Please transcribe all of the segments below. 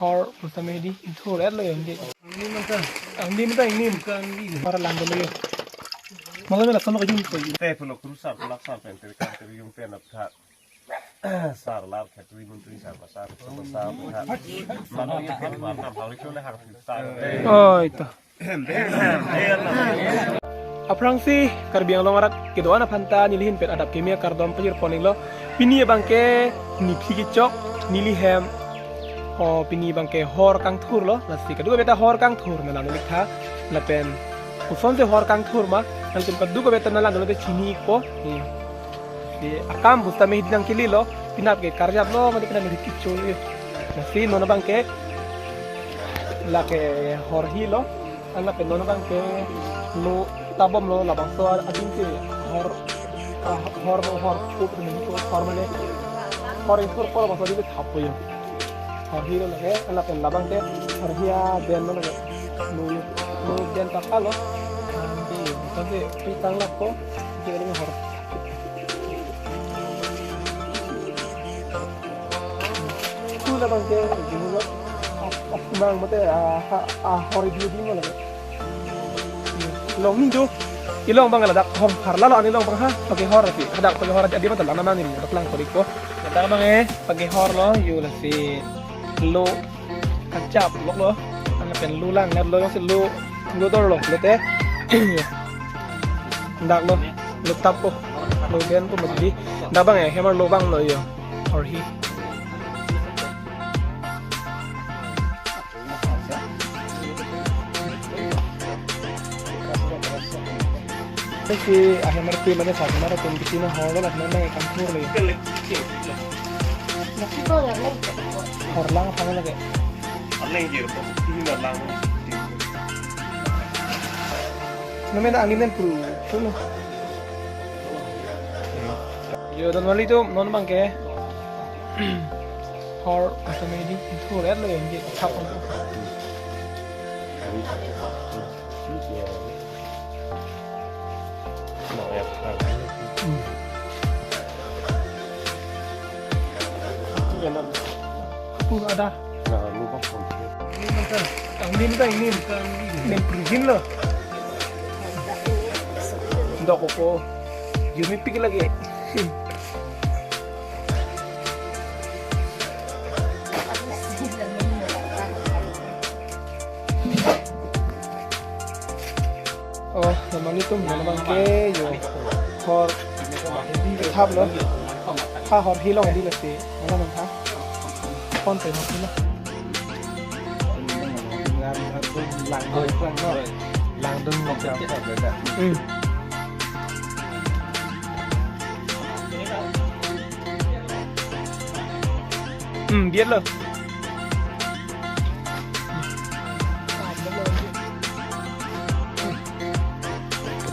और उसमें di intro red lo yang ang di minta ini para lang dulu ya malah mela sama kajun ko yun te pulo cruzar pulo sar pen te kan te yung pen at ha sar la ka tu mun tu sar sar sar ha mano ya pen ma na hawli ko le har sar oh itu aprang si karbiang lo ngarat kedoana phanta nilihin pet adap kimia kardom pajir poning lo pini bangke ni phigicok nilihem oh pini bangke hor kang thur lo nasi kedua beta hor kang thur na lalu likha lapen uson se hor kang thur ma nanti kedua beta na lalu te chini ko di akam busta me hidang kili lo pinap ke karjat lo mati kena merikit choli nasi nona bangke la ke hor hi lo ala pe nona bangke lo tabom lo labang so adin ke hor up ni ko hor mane hor infor ko ba so di thapo yo hor hi lo lage ala pe labang te hor hiya den lo lage lo den ta kalo di tapi pitang la ko ke ni hor tu labang te di lo mang mate hor di mo lage long ni do ilong bang ladak hong harla lo ani long bang ha pakai hor ti hadak pakai hor jadi mata lana mangin dak lang ko hadak bang pakai hor lo yu la si lo kacap lo ana pen lu lang net lo si lu dor lo te dak lo tap ko lo den ko madi dak bang hemar lo bang lo yo hor hi si akhir merti mana saat mana pun di sini hor lah mana yang kampur lagi. Nasi kau yang Hor lang apa lagi? aleng jir ko ini na lang Namanya angin dan puru, tuh. Yo dan wali itu non bangke. Hor apa ini? Itu red lo yang jadi cap. Ada. nah lu bang Ang minta ini pergin loh. Dok ko. Yumi pikir lagi. Oh, naman itu naman ke yo. Hor thap lo. Ha hor hilong di lasi. Mana man ha? Kon phải học nữa. Làng đôi khoang nó. Làng đôi một chảo thật rồi đó. Biết rồi.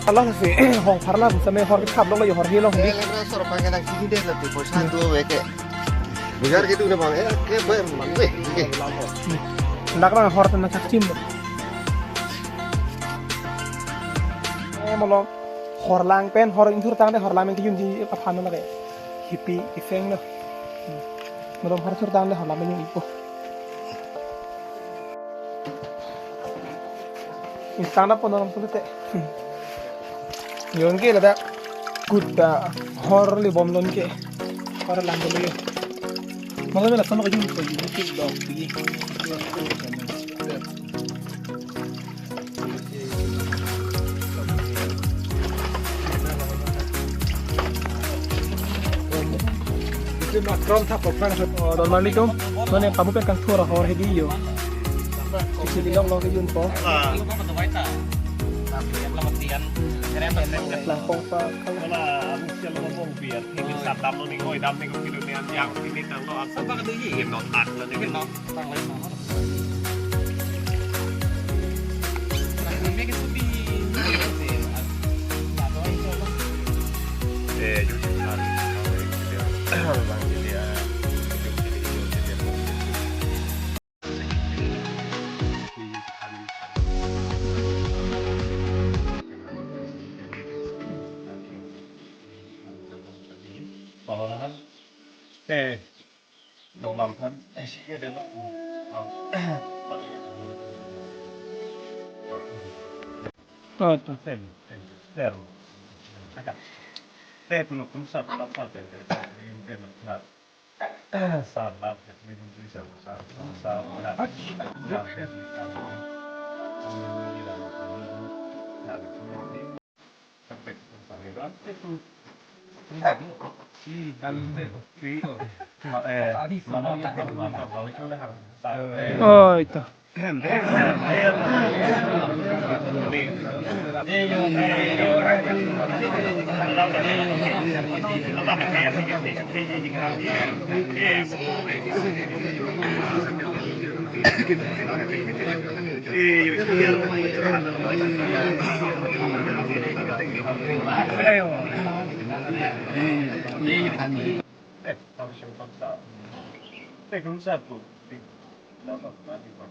Allah sih, hong parla sampai hor khap lo yo hor hilong di. Sor pengen nak sini deh lebih posan tu weke. Biar gitu udah bang, ke ber mangwe. Ndak bang hor tan nak cim. Malah hor lang pen hor intur tang deh hor lang yang di apa phan lagi. Hippie ifeng lo. Malah hor sur tang deh hor lang yang ipo. Insana pun orang sulit teh. Yon ke lada kuda hor li bom lon ke hor lang dulu ya. Malah mela sama kajun ko yun ke dog pigi. Itu nak krom tap kan don mali tu. Mana kamu kan kan thura hor hedi yo. Sisi long long kajun po. Lang pong pa wala ang siya lo mo biat hindi sa dam ni ko dam ni ko kinunian yang ini nang lo ang sa ba ka yi no at lo ni no tang lai no yo nông làm thân Oh, ito. Te tulog kung sa papatin yung pinaglat. Salat at minunduy sa lahat. Oh, ito. Kung sa po, dapat mati pa.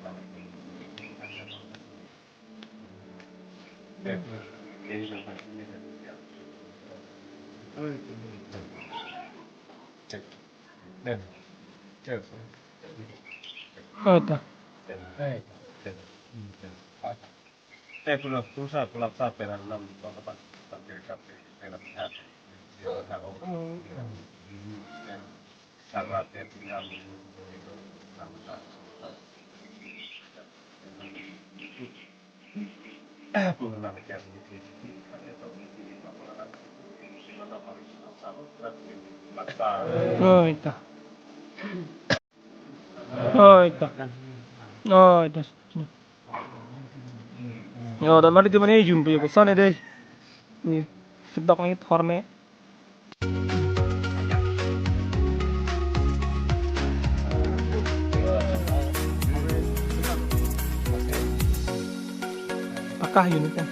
Oh, ito. Kung sa kulap sa pera nam dapat tampil kape pera hat. Sarat ya tinggal pulang kerja Oh, ito. Oh, ito. Oh, ito. Oh, dan mari teman ini jumpa ya pesan deh. Nih, sedap nih horne. Pakah yun ito.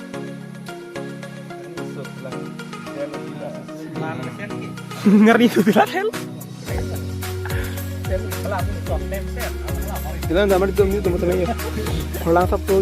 Ngerti itu tidak hel. Kita nggak mari teman-teman ya. Pulang Sabtu